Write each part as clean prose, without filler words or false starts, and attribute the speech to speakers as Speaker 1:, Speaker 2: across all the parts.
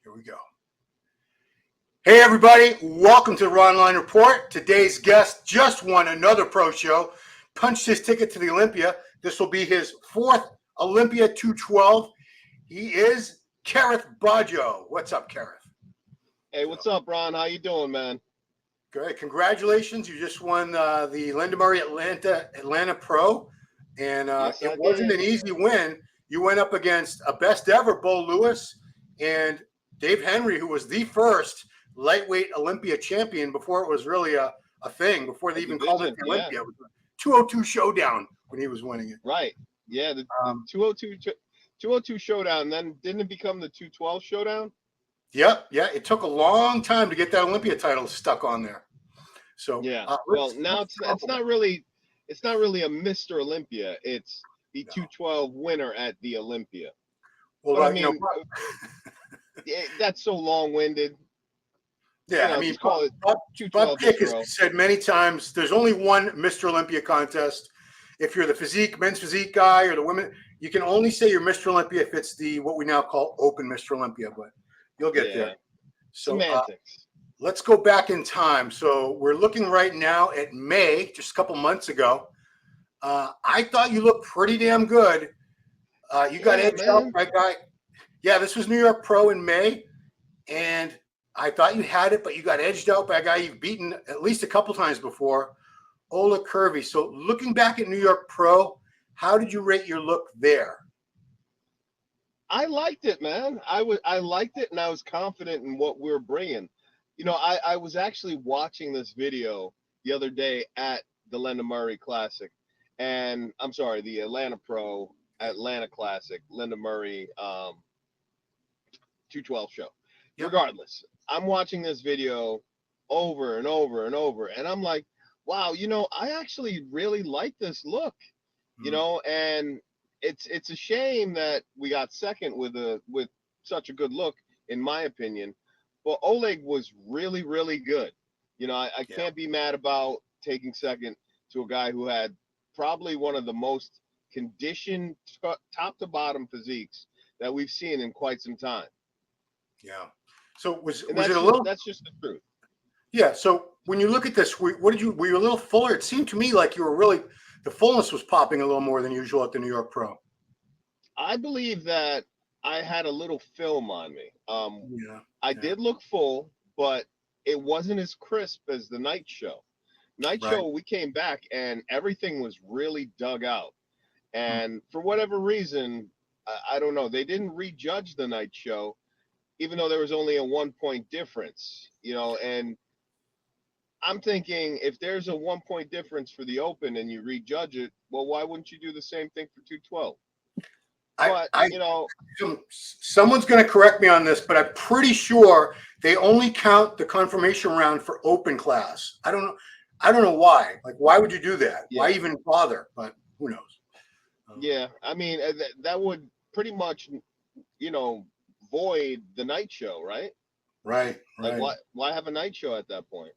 Speaker 1: Here we go. Hey, everybody. Welcome to the Raw Online Report. Today's guest just won another pro show, punched his ticket to the Olympia. This will be his fourth Olympia 212. He is KERRITH BAJJO. What's up, KERRITH?
Speaker 2: Hey, what's up, Ron? How you doing, man?
Speaker 1: Great. Congratulations. You just won the Linda Murray Atlanta Pro, and
Speaker 2: Yes,
Speaker 1: it wasn't an easy win. You went up against a best ever Bo Lewis and Dave Henry, who was the first lightweight Olympia champion before it was really a thing, before they even called it the Olympia. It was a 202 showdown when he was winning it.
Speaker 2: Right. Yeah, the 202 showdown, then didn't it become the 212 showdown?
Speaker 1: Yep. Yeah. It took a long time to get that Olympia title stuck on there. So
Speaker 2: yeah. Well, now it's not really a Mr. Olympia. It's the 212 winner at the Olympia.
Speaker 1: Well,
Speaker 2: but, I mean, that's so long-winded.
Speaker 1: Yeah, I mean, Bob Pick has said many times there's only one Mr. Olympia contest. If you're the physique, men's physique guy, or the women, you can only say you're Mr. Olympia if it's the what we now call open Mr. Olympia, but you'll get there. So
Speaker 2: semantics.
Speaker 1: Let's go back in time. So we're looking right now at May, just a couple months ago. I thought you looked pretty damn good. You got edged out by a guy. Yeah, this was New York Pro in May, and I thought you had it, but you got edged out by a guy you've beaten at least a couple times before, Ola Curvy. So looking back at New York Pro, how did you rate your look there?
Speaker 2: I liked it, man. I liked it, and I was confident in what we were bringing. You know, I was actually watching this video the other day at the Linda Murray Classic, and I'm sorry, the Atlanta Pro Atlanta Classic, Linda Murray 212 show. Yep. Regardless, I'm watching this video over and over and over, and I'm like, wow, you know, I actually really like this look, you know, and it's a shame that we got second with such a good look, in my opinion. But Oleg was really, really good. You know, I can't be mad about taking second to a guy who had probably one of the most conditioned top to bottom physiques that we've seen in quite some time.
Speaker 1: Yeah. So was it a little?
Speaker 2: That's just the truth.
Speaker 1: Yeah. So when you look at this, were you a little fuller? It seemed to me like you were really, the fullness was popping a little more than usual at the New York Pro.
Speaker 2: I believe that I had a little film on me. I did look full, but it wasn't as crisp as the night show. Night show, we came back and everything was really dug out. And for whatever reason, I don't know, they didn't rejudge the night show, even though there was only a 1-point difference, you know. And I'm thinking, if there's a 1-point difference for the open and you rejudge it, well, why wouldn't you do the same thing for 212? But, you know,
Speaker 1: someone's going to correct me on this, but I'm pretty sure they only count the confirmation round for open class. I don't know why. Like, why would you do that? Yeah. Why even bother? But who knows?
Speaker 2: Yeah, I mean, that would pretty much, you know, void the night show, right?
Speaker 1: Right.
Speaker 2: Like, why have a night show at that point?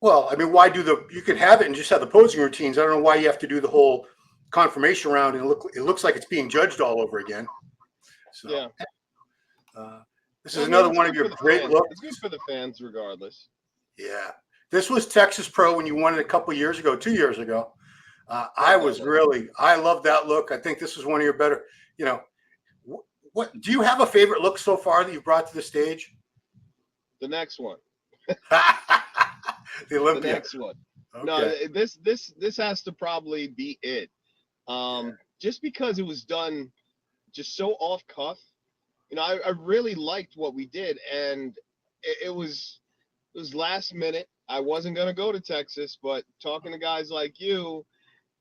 Speaker 1: Well, I mean, why you could have it and just have the posing routines. I don't know why you have to do the whole confirmation round and it looks like it's being judged all over again. So
Speaker 2: yeah.
Speaker 1: This is another one of your great looks.
Speaker 2: It's good for the fans regardless.
Speaker 1: Yeah. This was Texas Pro when you won it a couple years ago, 2 years ago. I love that look. I think this was one of your better, you know, what do you have a favorite look so far that you've brought to the stage?
Speaker 2: The next one.
Speaker 1: The Olympia.
Speaker 2: The next one. Okay. No, this has to probably be it. Just because it was done just so off cuff. You know, I really liked what we did, and it was last minute. I wasn't gonna go to Texas, but talking to guys like you,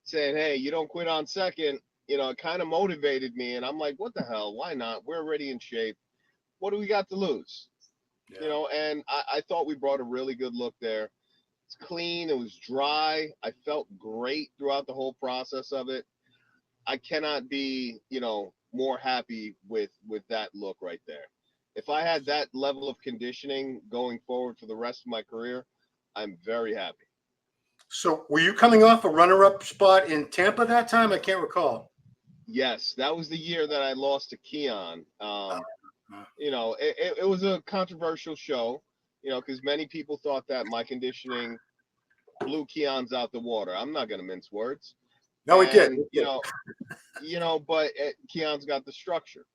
Speaker 2: saying, hey, you don't quit on second, you know, it kind of motivated me. And I'm like, what the hell? Why not? We're already in shape. What do we got to lose? Yeah. You know, and I thought we brought a really good look there. It's clean. It was dry. I felt great throughout the whole process of it. I cannot be, you know, more happy with that look right there. If I had that level of conditioning going forward for the rest of my career, I'm very happy.
Speaker 1: So were you coming off a runner-up spot in Tampa that time? I can't recall.
Speaker 2: Yes, that was the year that I lost to Keon. You know, it was a controversial show, you know, because many people thought that my conditioning blew Keon's out the water. I'm not gonna mince words.
Speaker 1: No, it did.
Speaker 2: And but Keon's got the structure.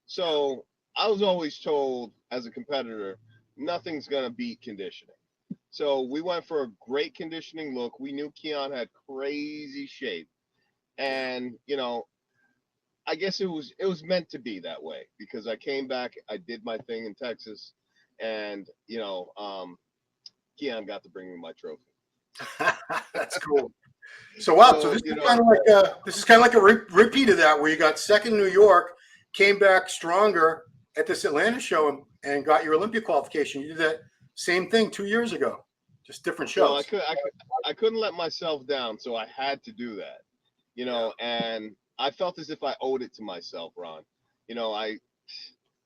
Speaker 2: So I was always told as a competitor, nothing's gonna beat conditioning. So we went for a great conditioning look. We knew Keon had crazy shape, and I guess it was meant to be that way because I came back, I did my thing in Texas, and Keon got to bring me my trophy.
Speaker 1: That's cool. So wow, so this is kind of like a repeat of that, where you got second in New York, came back stronger at this Atlanta show, and got your Olympia qualification. You did that same thing 2 years ago, just different shows.
Speaker 2: Well, I couldn't let myself down, so I had to do that, and I felt as if I owed it to myself, Ron.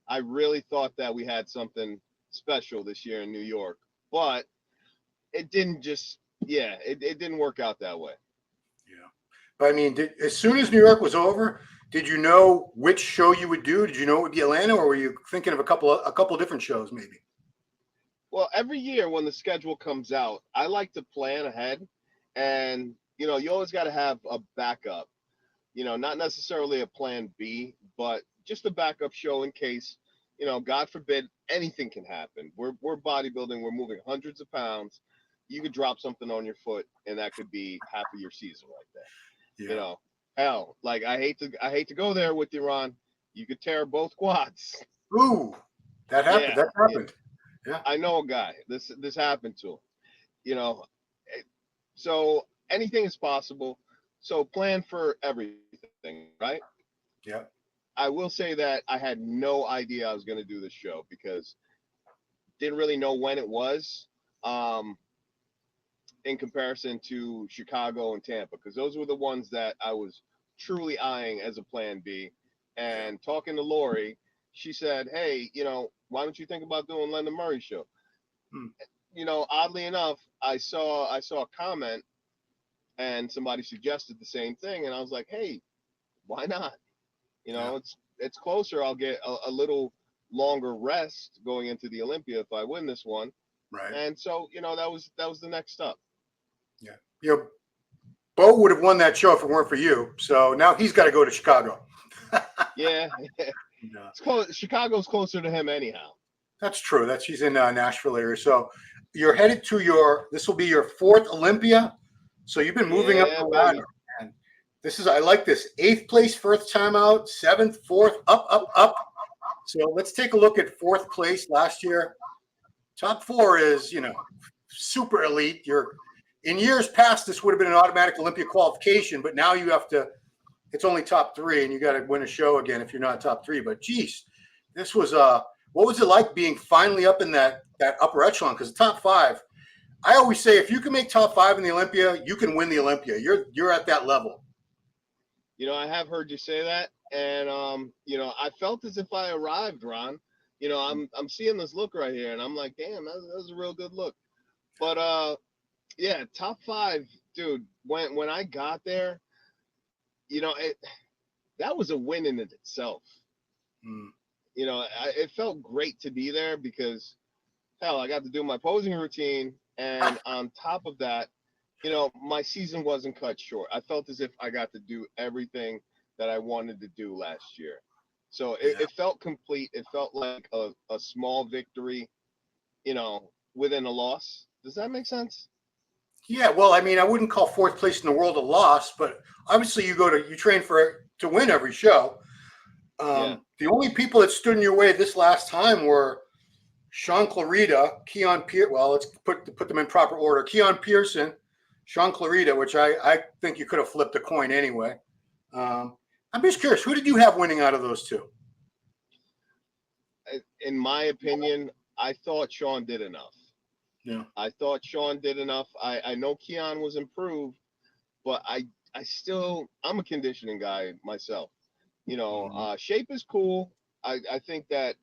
Speaker 2: I really thought that we had something special this year in New York, but it didn't it didn't work out that way.
Speaker 1: Yeah. But I mean, as soon as New York was over, did you know which show you would do? Did you know it would be Atlanta, or were you thinking of a couple of different shows maybe?
Speaker 2: Well, every year when the schedule comes out, I like to plan ahead, and you always got to have a backup. Not necessarily a plan B, but just a backup show in case, God forbid, anything can happen. We're bodybuilding, we're moving hundreds of pounds. You could drop something on your foot, and that could be half of your season right there.
Speaker 1: Yeah.
Speaker 2: Hell, like I hate to go there with you, Ron. You could tear both quads.
Speaker 1: Ooh, that happened.
Speaker 2: Yeah,
Speaker 1: that happened. Yeah.
Speaker 2: I know a guy. This happened to him. So anything is possible. So plan for everything, right?
Speaker 1: Yeah.
Speaker 2: I will say that I had no idea I was going to do this show because didn't really know when it was. In comparison to Chicago and Tampa, because those were the ones that I was truly eyeing as a plan B. And talking to Lori, she said, "Hey, why don't you think about doing London Murray show?" Oddly enough, I saw a comment and somebody suggested the same thing, and I was like, "Hey, why not? It's closer. I'll get a little longer rest going into the Olympia if I win this one."
Speaker 1: Right.
Speaker 2: And so, that was the next step.
Speaker 1: Yeah. Bo would have won that show if it weren't for you. So now he's got to go to Chicago.
Speaker 2: Yeah.
Speaker 1: No.
Speaker 2: It's close. Chicago's closer to him anyhow.
Speaker 1: That's true. She's in Nashville area. So you're headed to this will be your fourth Olympia. So you've been moving up the ladder. And I like this. 8th place, first time out, 7th, 4th, up, up, up. So let's take a look at 4th place last year. Top 4 is, super elite. In years past, this would have been an automatic Olympia qualification, but now you have to, it's only top 3 and you got to win a show again if you're not top 3. But geez, this was, what was it like being finally up in that upper echelon? Because the top 5, I always say, if you can make top 5 in the Olympia, you can win the Olympia. You're at that level.
Speaker 2: I have heard you say that. And, I felt as if I arrived, Ron. I'm seeing this look right here and I'm like, damn, that was a real good look. But, yeah, top 5, dude. When I got there, that was a win in it itself. It felt great to be there because, hell, I got to do my posing routine, and on top of that, my season wasn't cut short. I felt as if I got to do everything that I wanted to do last year, so it felt complete. It felt like a small victory, within a loss. Does that make sense?
Speaker 1: Yeah, well, I mean, I wouldn't call 4th place in the world a loss, but obviously you train to win every show. The only people that stood in your way this last time were Sean Clarita, Keon Pierce. Well, let's put them in proper order. Keon Pearson, Sean Clarita, which I think you could have flipped a coin anyway. I'm just curious, who did you have winning out of those 2?
Speaker 2: In my opinion, I thought Sean did enough.
Speaker 1: Yeah.
Speaker 2: I thought Sean did enough. I know Keon was improved, but I'm a conditioning guy myself. Shape is cool. I think that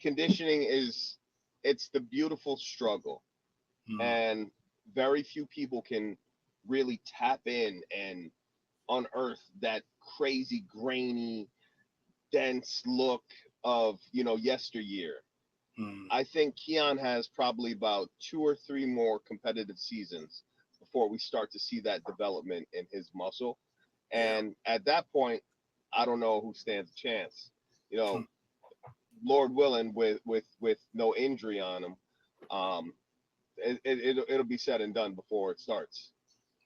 Speaker 2: conditioning it's the beautiful struggle. And very few people can really tap in and unearth that crazy, grainy, dense look of, yesteryear. I think Keon has probably about 2 or 3 more competitive seasons before we start to see that development in his muscle. And at that point, I don't know who stands a chance. Lord willing, with no injury on him, it'll be said and done before it starts.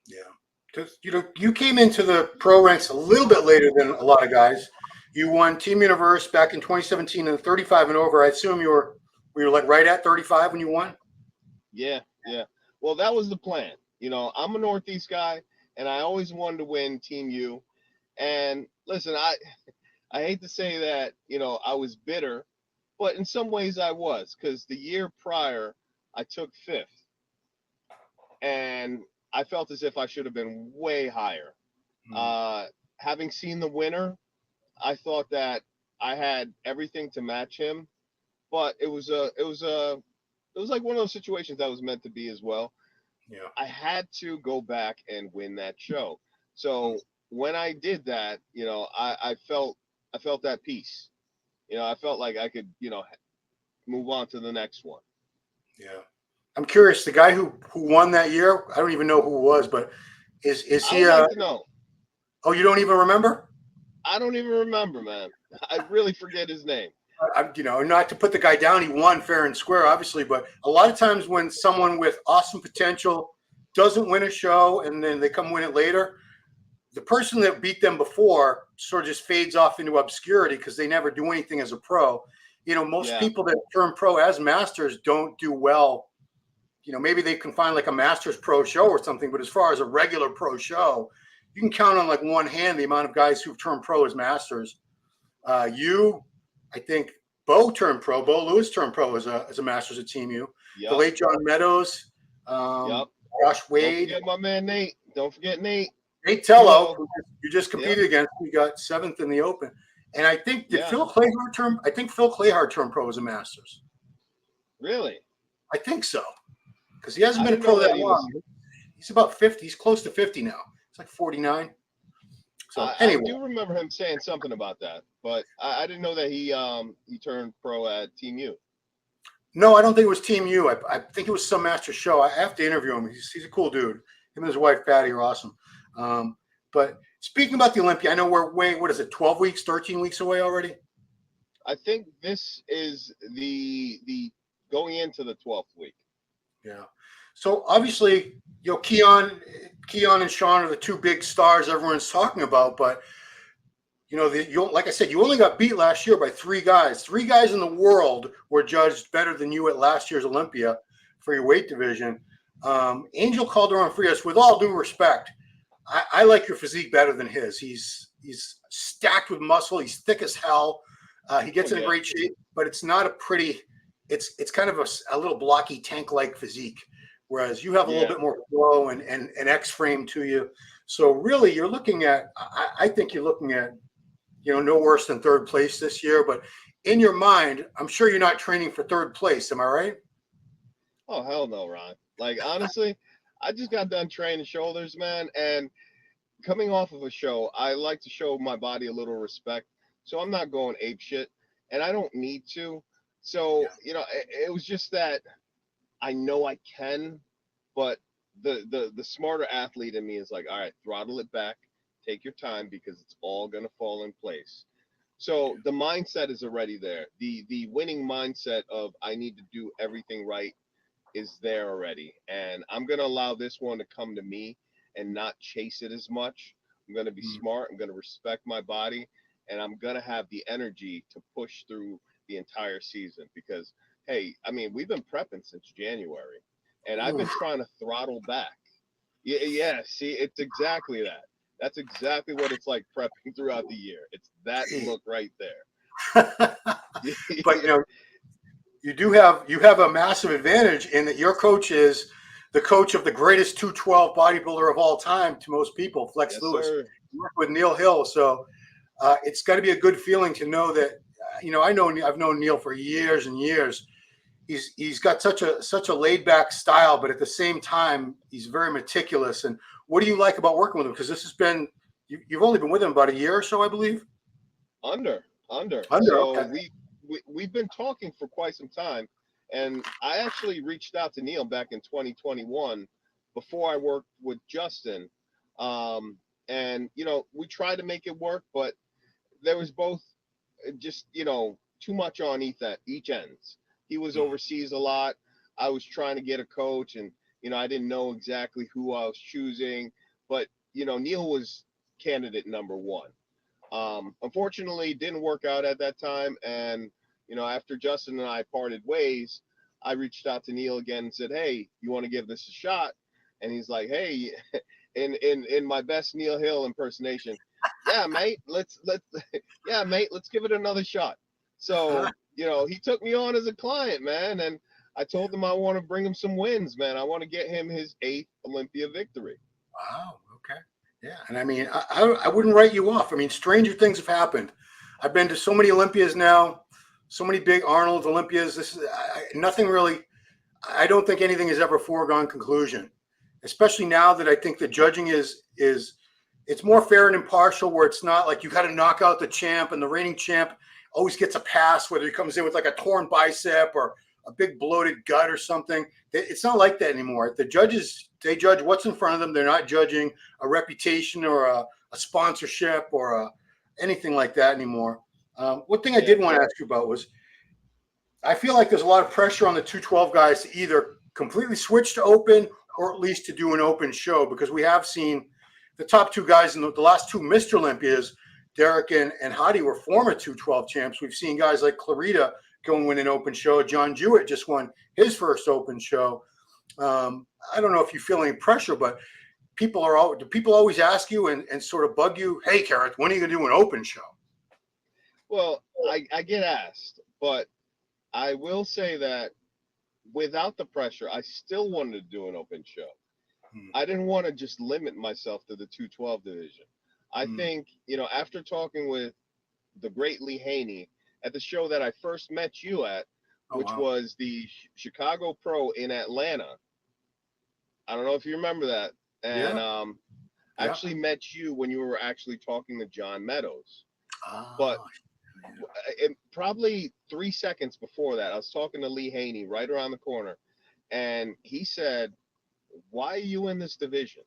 Speaker 1: Yeah, because you came into the pro ranks a little bit later than a lot of guys. You won Team Universe back in 2017 in the 35 and over. I assume you were like right at 35 when you won.
Speaker 2: Yeah. Well, that was the plan. I'm a Northeast guy, and I always wanted to win Team U. And listen, I hate to say that, I was bitter, but in some ways I was, because the year prior I took 5th, and I felt as if I should have been way higher. Having seen the winner, I thought that I had everything to match him, but it was like one of those situations that was meant to be as well.
Speaker 1: Yeah.
Speaker 2: I had to go back and win that show. So when I did that, I felt that peace. I felt like I could, move on to the next one.
Speaker 1: Yeah. I'm curious, the guy who won that year, I don't even know who it was, but is he
Speaker 2: I would like to know.
Speaker 1: Oh, you don't even remember?
Speaker 2: I don't even remember, man. I really forget his name.
Speaker 1: Not to put the guy down, he won fair and square, obviously, but a lot of times when someone with awesome potential doesn't win a show and then they come win it later, the person that beat them before sort of just fades off into obscurity because they never do anything as a pro. Most people that turn pro as masters don't do well. Maybe they can find like a Masters pro show or something, but as far as a regular pro show, you can count on like one hand the amount of guys who've turned pro as masters. I think Bo turned pro. Bo Lewis turned pro as a masters at Team U. Yep. The late John Meadows, Josh Wade.
Speaker 2: Don't forget my man Nate. Don't forget Nate.
Speaker 1: Nate Tello, who you just competed against. We got 7th in the Open. And I think Phil Clayhart turn? I think Phil Clayhart turned pro as a masters.
Speaker 2: Really?
Speaker 1: I think so. Because he hasn't been a pro that long. He's about 50. He's close to 50 now. It's like 49. So anyway.
Speaker 2: I do remember him saying something about that, but I didn't know that he turned pro at Team U.
Speaker 1: No, I don't think it was Team U. I think it was some master show. I have to interview him. He's a cool dude. Him and his wife Patty are awesome. But speaking about the Olympia, I know we're what is it, 12 weeks, 13 weeks away already?
Speaker 2: I think this is the going into the 12th week.
Speaker 1: Yeah. So obviously, Keon and Sean are the 2 big stars everyone's talking about, but like I said, you only got beat last year by 3 guys. 3 guys in the world were judged better than you at last year's Olympia for your weight division. Angel Calderon Frias, with all due respect, I like your physique better than his. He's stacked with muscle. He's thick as hell. He gets in a great shape, but it's not a pretty. It's kind of a little blocky tank-like physique, whereas you have a little bit more flow and X-frame to you. So really, you're looking at. I think you're looking at, no worse than 3rd place this year. But in your mind, I'm sure you're not training for 3rd place. Am I right?
Speaker 2: Oh hell no, Ron. Like honestly, I just got done training shoulders, man, and coming off of a show, I like to show my body a little respect. So I'm not going ape shit, and I don't need to. So it was just that I know I can, but the smarter athlete in me is like, all right, throttle it back, take your time because it's all gonna fall in place. So the mindset is already there. The winning mindset of I need to do everything right is there already, and I'm gonna allow this one to come to me and not chase it as much. I'm gonna be smart. I'm gonna respect my body, and I'm gonna have the energy to push through the entire season because, hey, I mean, we've been prepping since January, and I've been trying to throttle back. Yeah. See, it's exactly that. That's exactly what it's like prepping throughout the year. It's that look right there.
Speaker 1: But you have a massive advantage in that your coach is the coach of the greatest 212 bodybuilder of all time to most people, Flex Lewis. You work with Neil Hill, so it's got to be a good feeling to know that. I've known Neil for years and years. He's got such a laid back style, but at the same time, he's very meticulous. And what do you like about working with him? Because this has been you've only been with him about a year or so, I believe.
Speaker 2: Under.
Speaker 1: So
Speaker 2: okay. we've been talking for quite some time, and I actually reached out to Neil back in 2021 before I worked with Justin. And we tried to make it work, but there was both just too much on each ends. He was overseas a lot. I was trying to get a coach, and I didn't know exactly who I was choosing, but Neil was candidate number one. Unfortunately, it didn't work out at that time, and after Justin and I parted ways, I reached out to Neil again and said, "Hey, you want to give this a shot?" And he's like, "Hey," in my best Neil Hill impersonation, "Yeah, mate, let's yeah, mate, let's give it another shot." So he took me on as a client, man, and I told him I want to bring him some wins, man. I want to get him his 8th Olympia victory.
Speaker 1: Wow. Okay. Yeah. And I mean, I wouldn't write you off. I mean, stranger things have happened. I've been to so many Olympias now, so many big Arnold Olympias. This is nothing really. I don't think anything is ever a foregone conclusion, especially now that I think the judging is it's more fair and impartial, where it's not like you got to knock out the champ, and the reigning champ always gets a pass, whether he comes in with like a torn bicep or a big bloated gut or something. It's not like that anymore. The judges, they judge what's in front of them. They're not judging a reputation or a sponsorship or anything like that anymore. One thing I did want to ask you about was, I feel like there's a lot of pressure on the 212 guys to either completely switch to open or at least to do an open show, because we have seen the top two guys in the last two Mr. Olympias, Derek and Hadi, were former 212 champs. We've seen guys like Clarita go and win an open show. John Jewett just won his first open show. I don't know if you feel any pressure, but do people always ask you and sort of bug you, "Hey, Kerrith, when are you going to do an open show?"
Speaker 2: Well, I get asked, but I will say that without the pressure, I still wanted to do an open show. I didn't want to just limit myself to the 212 division. I think, after talking with the great Lee Haney at the show that I first met you at, which was the Chicago Pro in Atlanta. I don't know if you remember that. And I actually met you when you were actually talking to John Meadows. But probably 3 seconds before that, I was talking to Lee Haney right around the corner. And he said, "Why are you in this division?"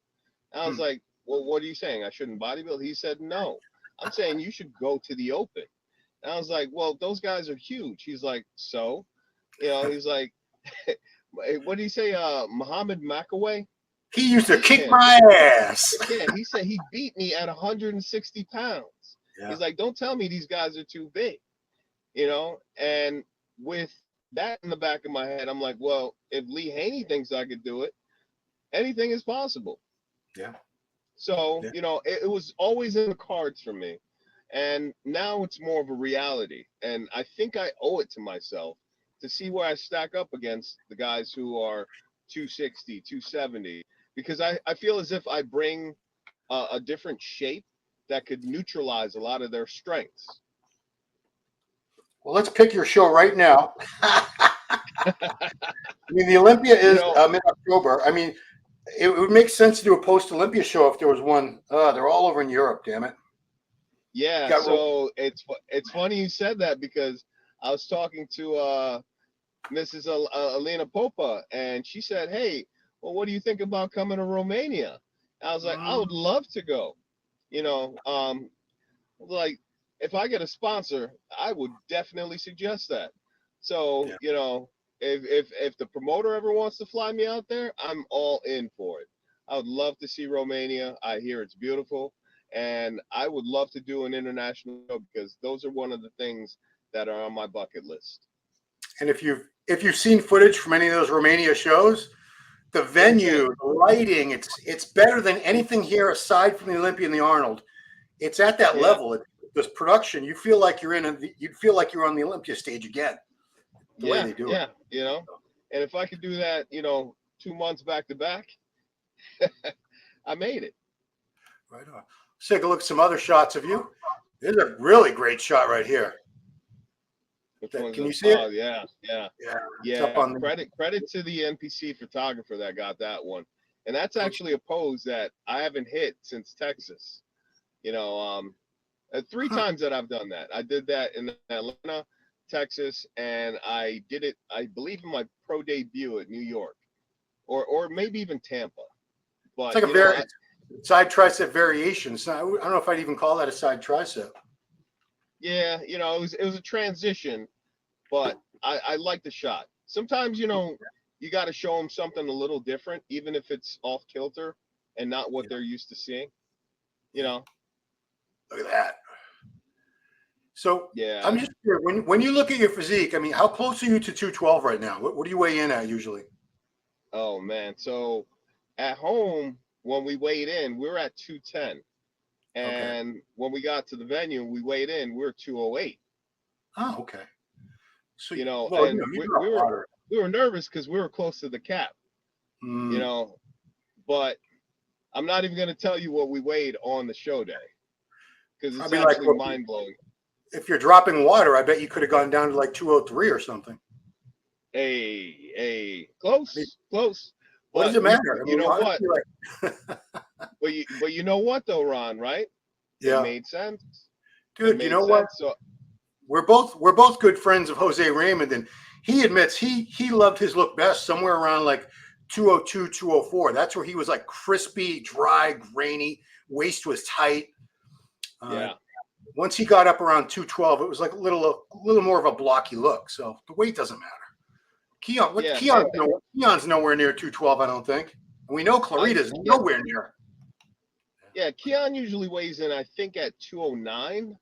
Speaker 2: And I was like, "Well, what are you saying? I shouldn't bodybuild?" He said, "No, I'm saying you should go to the open." And I was like, "Well, those guys are huge." He's like, "So?" He's like, what did he say? Muhammad Makaway?
Speaker 1: He used to kick my ass.
Speaker 2: Yeah, he said he beat me at 160 pounds. Yeah. He's like, "Don't tell me these guys are too big." And with that in the back of my head, I'm like, well, if Lee Haney thinks I could do it, anything is possible.
Speaker 1: Yeah.
Speaker 2: So, it was always in the cards for me. And now it's more of a reality. And I think I owe it to myself to see where I stack up against the guys who are 260, 270, because I feel as if I bring a different shape that could neutralize a lot of their strengths.
Speaker 1: Well, let's pick your show right now. I mean, the Olympia is mid-October. I mean, it would make sense to do a post-Olympia show if there was one. They're all over in Europe, damn it.
Speaker 2: Yeah, so it's funny you said that, because I was talking to Mrs. Alina Popa, and she said, "Hey, well, what do you think about coming to Romania?" And I was like, "I would love to go." Like, if I get a sponsor, I would definitely suggest that. So, if the promoter ever wants to fly me out there, I'm all in for it. I would love to see Romania. I hear it's beautiful, and I would love to do an international show, because those are one of the things that are on my bucket list.
Speaker 1: And if you've seen footage from any of those Romania shows, the venue, the lighting, it's better than anything here aside from the Olympia and the Arnold. It's at that level. This production, you feel like you're you'd feel like you're on the Olympia stage again. The way they do it.
Speaker 2: Yeah, and if I could do that, 2 months back to back, I made it.
Speaker 1: Right on. Let's take a look at some other shots of you. There's a really great shot right here. Can you see it?
Speaker 2: Oh, yeah. Credit to the NPC photographer that got that one. And that's actually a pose that I haven't hit since Texas. 3 times that I've done that. I did that in Atlanta, Texas, and I did it, I believe, in my pro debut at New York, or maybe even Tampa.
Speaker 1: It's
Speaker 2: But
Speaker 1: like a side tricep variation. So I don't know if I'd even call that a side tricep.
Speaker 2: yeah, it was a transition, but I like the shot. Sometimes, you got to show them something a little different, even if it's off kilter and not what they're used to seeing.
Speaker 1: Look at that. So
Speaker 2: Yeah.
Speaker 1: I'm just curious, when you look at your physique, I mean, how close are you to 212 right now? What do you weigh in at usually?
Speaker 2: Oh man. So at home, when we weighed in, we were at 210.
Speaker 1: Okay.
Speaker 2: And when we got to the venue, we weighed in, we were 208.
Speaker 1: Oh, okay. So,
Speaker 2: And
Speaker 1: you drop water.
Speaker 2: we were nervous because we were close to the cap,
Speaker 1: Mm.
Speaker 2: but I'm not even going to tell you what we weighed on the show day because it's
Speaker 1: Probably like
Speaker 2: actually mind blowing.
Speaker 1: If you're dropping water, I bet you could have gone down to like 203 or something.
Speaker 2: Close, close.
Speaker 1: What
Speaker 2: But
Speaker 1: does it matter?
Speaker 2: you know what?
Speaker 1: Like,
Speaker 2: but you know what though, Ron, right?
Speaker 1: yeah.
Speaker 2: It made sense.
Speaker 1: Dude, you know what?
Speaker 2: So
Speaker 1: we're both good friends of Jose Raymond, and he admits he loved his look best somewhere around like 202, 204. That's where he was like crispy, dry, grainy, waist was tight.
Speaker 2: yeah.
Speaker 1: Once he got up around 212, it was like a little more of a blocky look. So the weight doesn't matter. Keon's nowhere near 212, I don't think. And we know Clarita's nowhere near.
Speaker 2: Yeah, Keon usually weighs in, I think, at 209,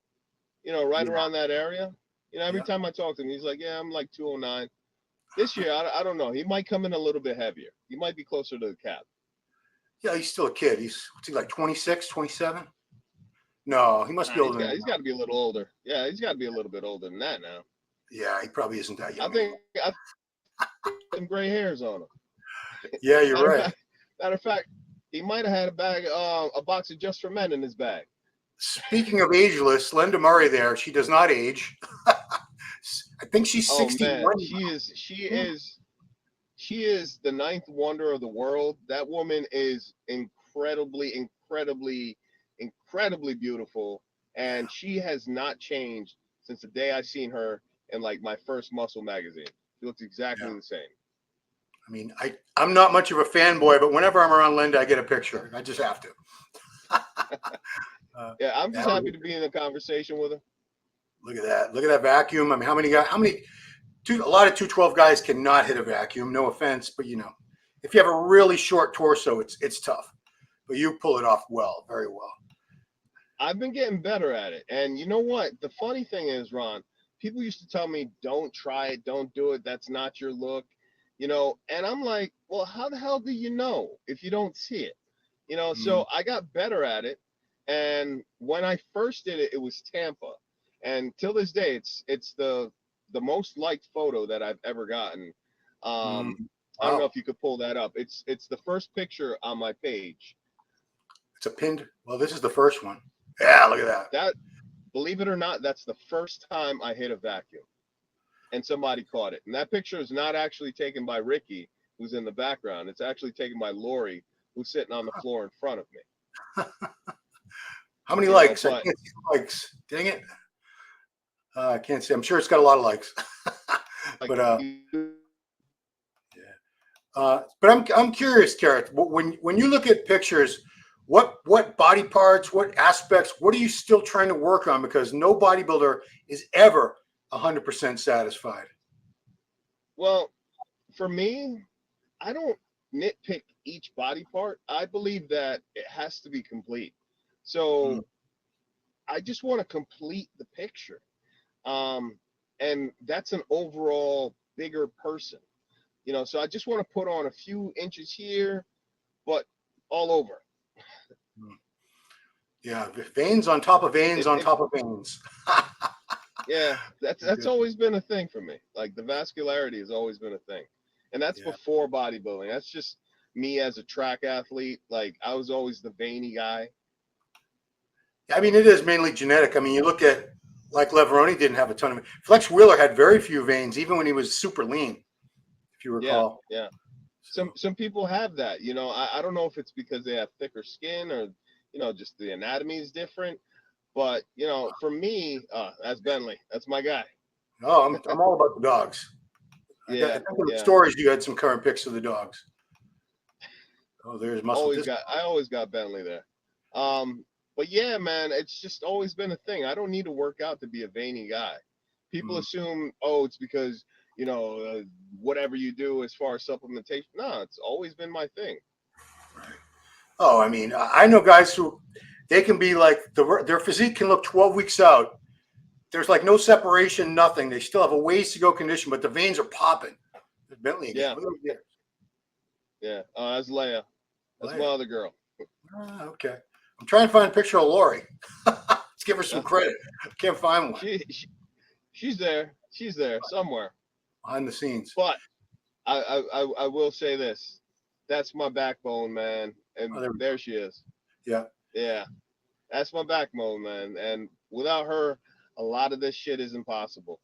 Speaker 2: right around that area. Every time I talk to him, he's like, yeah, I'm like 209. This year, I don't know. He might come in a little bit heavier. He might be closer to the cap.
Speaker 1: Yeah, he's still a kid. What's he like, 26, 27? No, he must be older than that.
Speaker 2: He's got to be a little older. Yeah, he's got to be a little bit older than that now.
Speaker 1: Yeah, he probably isn't that young.
Speaker 2: I think some gray hairs on him.
Speaker 1: Yeah, you're right.
Speaker 2: Matter of fact, he might have had a box of Just for Men in his bag.
Speaker 1: Speaking of ageless, Linda Murray there, she does not age. I think she's 61.
Speaker 2: Man, she is the ninth wonder of the world. That woman is incredibly beautiful, and she has not changed since the day I seen her in like my first Muscle magazine. She looks exactly the same.
Speaker 1: I mean, I'm not much of a fanboy, but whenever I'm around Linda, I get a picture. I just have to.
Speaker 2: Yeah, I'm just happy to be in a conversation with her.
Speaker 1: Look at that. Look at that vacuum. I mean, a lot of 212 guys cannot hit a vacuum. No offense, but if you have a really short torso, it's tough. But you pull it off well, very well.
Speaker 2: I've been getting better at it. And you know what? The funny thing is, Ron, people used to tell me, don't try it, don't do it. That's not your look, and I'm like, well, how the hell do you know if you don't see it? So I got better at it. And when I first did it, it was Tampa. And till this day, it's the most liked photo that I've ever gotten. Wow. I don't know if you could pull that up. It's the first picture on my page.
Speaker 1: It's a pinned. Well, this is the first one. Yeah, look at that.
Speaker 2: Believe it or not, that's the first time I hit a vacuum and somebody caught it. And that picture is not actually taken by Ricky, who's in the background. It's actually taken by Lori, who's sitting on the floor in front of me.
Speaker 1: How many likes? I can't see likes. Dang it. I can't see. I'm sure it's got a lot of likes. But I'm curious, KERRITH. When you look at pictures, what body parts, what aspects, what are you still trying to work on? Because no bodybuilder is ever 100% satisfied.
Speaker 2: Well, for me, I don't nitpick each body part. I believe that it has to be complete. So I just want to complete the picture. And that's an overall bigger person, so I just want to put on a few inches here, but all over.
Speaker 1: Yeah, veins on top of veins on top of veins.
Speaker 2: Yeah, that's always been a thing for me. Like the vascularity has always been a thing. And that's before bodybuilding. That's just me as a track athlete. Like I was always the veiny guy.
Speaker 1: I mean, it is mainly genetic. I mean, you look at like Leveroni didn't have a ton of Flex Wheeler had very few veins, even when he was super lean, if you recall.
Speaker 2: Yeah. Some people have that. I don't know if it's because they have thicker skin or just the anatomy is different. But for me, that's Bentley. That's my guy.
Speaker 1: Oh, I'm all about the dogs. I
Speaker 2: Yeah,
Speaker 1: think in the
Speaker 2: yeah.
Speaker 1: stories you had some current pics of the dogs. Oh, there's muscle.
Speaker 2: I always got Bentley there. But yeah, man, it's just always been a thing. I don't need to work out to be a veiny guy. People
Speaker 1: Mm.
Speaker 2: assume, oh, it's because whatever you do as far as supplementation. No, it's always been my thing.
Speaker 1: Oh, I mean, I know guys who they can be like their physique can look 12 weeks out. There's like no separation, nothing. They still have a ways to go condition, but the veins are popping. There's Bentley again.
Speaker 2: Yeah, yeah. That's Leia. That's my other girl.
Speaker 1: Okay. I'm trying to find a picture of Lori. Let's give her some credit. I can't find one.
Speaker 2: She's there. She's there somewhere.
Speaker 1: Behind the scenes.
Speaker 2: But I will say this. That's my backbone, man. And there she is.
Speaker 1: Yeah.
Speaker 2: Yeah. That's my backbone, man. And without her, a lot of this shit is impossible.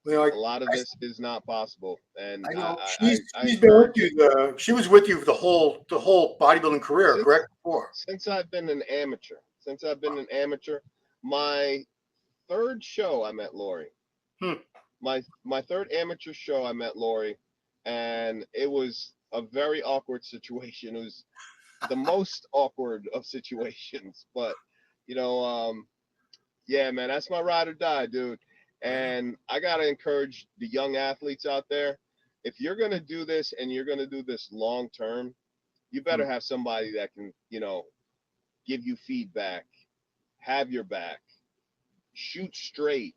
Speaker 2: You know, a lot of this is not possible. And
Speaker 1: I know she's been with you. She was with you the whole bodybuilding career, correct?
Speaker 2: Since I've been an amateur. My third show I met Lori. My third amateur show I met Lori, and it was a very awkward situation. It was the most awkward of situations, but yeah, man, that's my ride or die, dude. And I gotta encourage the young athletes out there. If you're gonna do this and you're gonna do this long term, you better have somebody that can, give you feedback, have your back, shoot straight,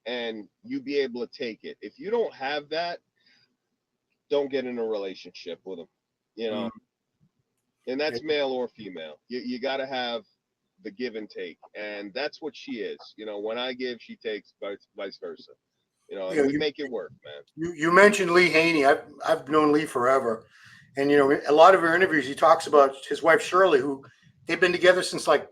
Speaker 2: and you be able to take it. If you don't have that, don't get in a relationship with them, and that's male or female. You got to have the give and take, and that's what she is. When I give, she takes, vice versa. And we make it work, man.
Speaker 1: You mentioned Lee Haney. I've known Lee forever, and a lot of her interviews, he talks about his wife Shirley, who they've been together since like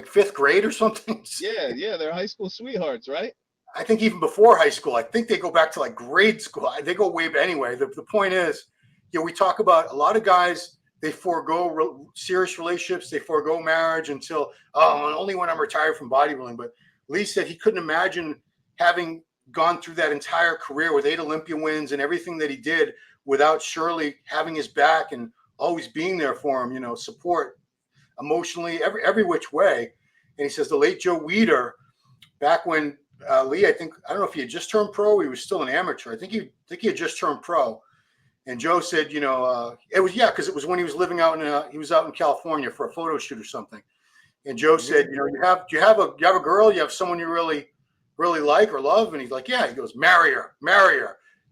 Speaker 1: fifth grade or something.
Speaker 2: Yeah, they're high school sweethearts, right?
Speaker 1: I think even before high school. I think they go back to like grade school. They go way back. Anyway, the point is, we talk about a lot of guys. They forego serious relationships. They forego marriage until only when I'm retired from bodybuilding. But Lee said he couldn't imagine having gone through that entire career with 8 Olympia wins and everything that he did without Shirley having his back and always being there for him. Support emotionally, every which way. And he says the late Joe Weider, back when Lee, I don't know if he had just turned pro. He was still an amateur. I think he had just turned pro. And Joe said, it was because it was when he was living out he was out in California for a photo shoot or something. And Joe said, do you have a girl? You have someone you really, really like or love? And he's like, yeah. He goes, marry her.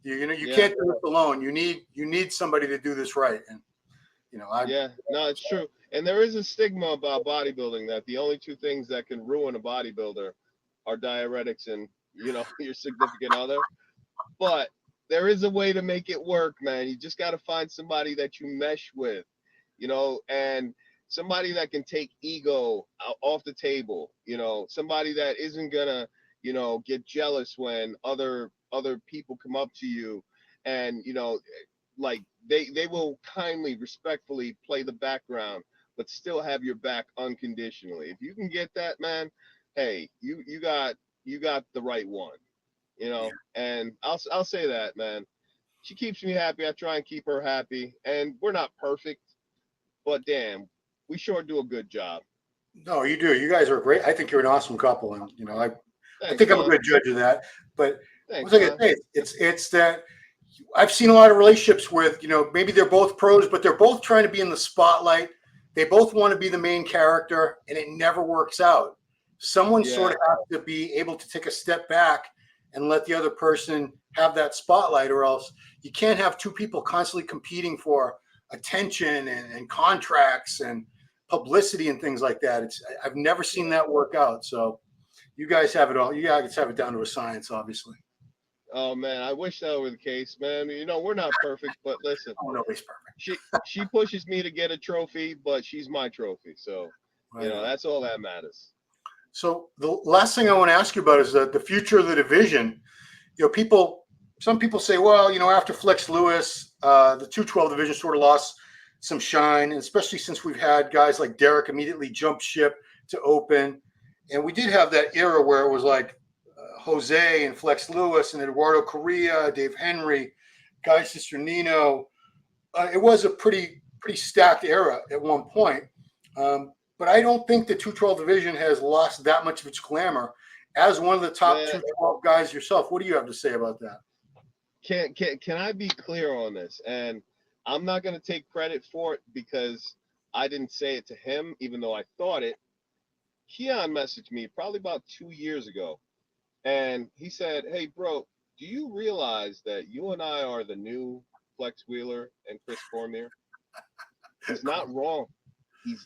Speaker 1: You can't do this alone. You need somebody to do this right. And
Speaker 2: no, it's true. And there is a stigma about bodybuilding that the only two things that can ruin a bodybuilder are diuretics and your significant other. But there is a way to make it work, man. You just got to find somebody that you mesh with, and somebody that can take ego off the table, somebody that isn't gonna, get jealous when other people come up to you and, like they will kindly, respectfully play the background, but still have your back unconditionally. If you can get that, man, hey, you got the right one. And I'll say that, man. She keeps me happy. I try and keep her happy. And we're not perfect, but damn, we sure do a good job.
Speaker 1: No, you do. You guys are great. I think you're an awesome couple, and I think
Speaker 2: man.
Speaker 1: I'm a good judge of that. But
Speaker 2: Thanks,
Speaker 1: what was I gonna say? It's that I've seen a lot of relationships with maybe they're both pros, but they're both trying to be in the spotlight. They both want to be the main character, and it never works out. Someone sort of has to be able to take a step back and let the other person have that spotlight, or else you can't have two people constantly competing for attention and contracts and publicity and things like that. I've never seen that work out. So you guys have it all. You guys have it down to a science, obviously.
Speaker 2: Oh man, I wish that were the case, man. We're not perfect, but listen,
Speaker 1: nobody's perfect.
Speaker 2: She pushes me to get a trophy, but she's my trophy. So that's all that matters.
Speaker 1: So the last thing I want to ask you about is the future of the division. Some people say, well, after Flex Lewis, the 212 division sort of lost some shine, and especially since we've had guys like Derek immediately jump ship to open. And we did have that era where it was like Jose and Flex Lewis and Eduardo Correa, Dave Henry, Guy Cisternino. It was a pretty stacked era at one point. But I don't think the 212 division has lost that much of its glamour. As one of the top 212 guys yourself, what do you have to say about that?
Speaker 2: Can I be clear on this? And I'm not going to take credit for it because I didn't say it to him, even though I thought it. Keon messaged me probably about 2 years ago, and he said, "Hey, bro, do you realize that you and I are the new Flex Wheeler and Chris Cormier?" He's not wrong.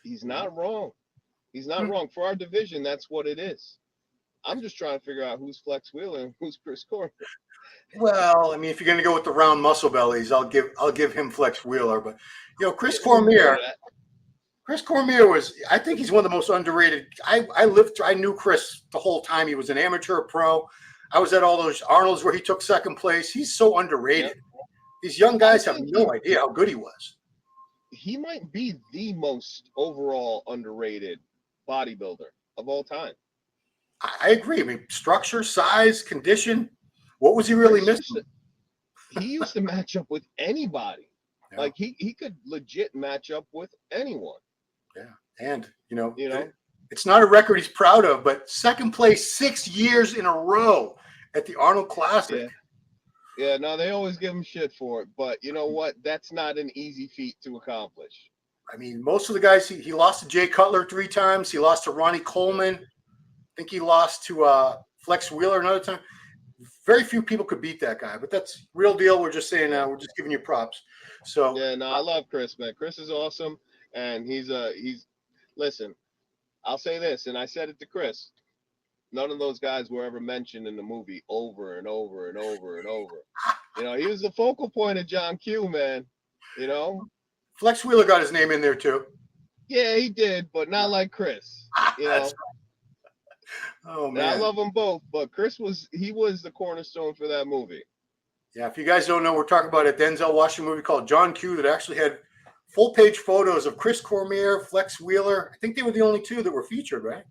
Speaker 2: He's not wrong. He's not wrong. For our division, that's what it is. I'm just trying to figure out who's Flex Wheeler and who's Chris Cormier.
Speaker 1: Well, I mean, if you're going to go with the round muscle bellies, I'll give him Flex Wheeler. But Chris Cormier. Chris Cormier I think he's one of the most underrated. I knew Chris the whole time. He was an amateur pro. I was at all those Arnold's where he took second place. He's so underrated. Yep. These young guys have no idea how good he was.
Speaker 2: He might be the most overall underrated bodybuilder of all time.
Speaker 1: I agree. I mean, structure, size, condition. What was he really missing?
Speaker 2: He used to match up with anybody. Yeah. Like he could legit match up with anyone.
Speaker 1: Yeah, and it's not a record he's proud of, but second place 6 years in a row at the Arnold Classic.
Speaker 2: Yeah, no, they always give him shit for it, but you know what? That's not an easy feat to accomplish.
Speaker 1: I mean, most of the guys he lost to Jay Cutler 3 times. He lost to Ronnie Coleman. I think he lost to Flex Wheeler another time. Very few people could beat that guy, but that's real deal. We're just saying we're just giving you props. So
Speaker 2: yeah, no, I love Chris, man. Chris is awesome, and he's listen. I'll say this, and I said it to Chris. None of those guys were ever mentioned in the movie over and over and over and over. He was the focal point of John Q, man.
Speaker 1: Flex Wheeler got his name in there too.
Speaker 2: Yeah, he did, but not like Chris.
Speaker 1: Oh man,
Speaker 2: and I love them both, but Chris was the cornerstone for that movie.
Speaker 1: Yeah, if you guys don't know, we're talking about a Denzel Washington movie called John Q that actually had full-page photos of Chris Cormier, Flex Wheeler. I think they were the only 2 that were featured, right?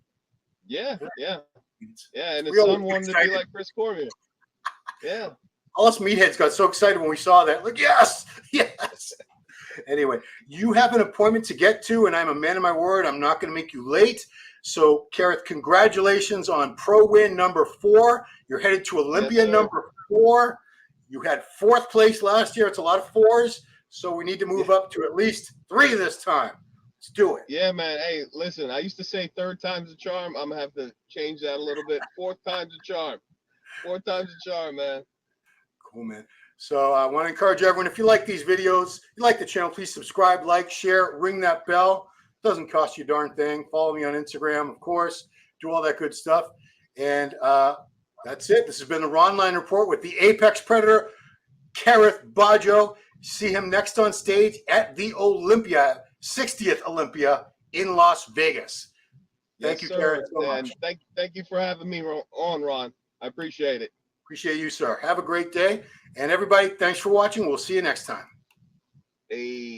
Speaker 2: Yeah. And his son wanted to be like Chris Cormier. Yeah.
Speaker 1: All us meatheads got so excited when we saw that. Like, yes. Anyway, you have an appointment to get to, and I'm a man of my word. I'm not going to make you late. So, KERRITH, congratulations on pro win number 4. You're headed to Olympia number 4. You had 4th place last year. It's a lot of 4s. So we need to move up to at least 3 this time. Let's do it.
Speaker 2: Yeah, man. Hey, listen, I used to say 3rd time's a charm. I'm going to have to change that a little bit. 4th time's a charm. 4th time's a charm, man.
Speaker 1: Cool, man. So I want to encourage everyone, if you like these videos, you like the channel, please subscribe, like, share, ring that bell. It doesn't cost you a darn thing. Follow me on Instagram, of course. Do all that good stuff. And that's it. This has been the Ron Line Report with the Apex Predator, KERRITH BAJJO. See him next on stage at the Olympia, 60th Olympia in Las Vegas. Thank you, KERRITH, so much.
Speaker 2: Thank you for having me on, Ron. I appreciate it.
Speaker 1: Appreciate you, sir. Have a great day. And everybody, thanks for watching. We'll see you next time.
Speaker 2: Hey.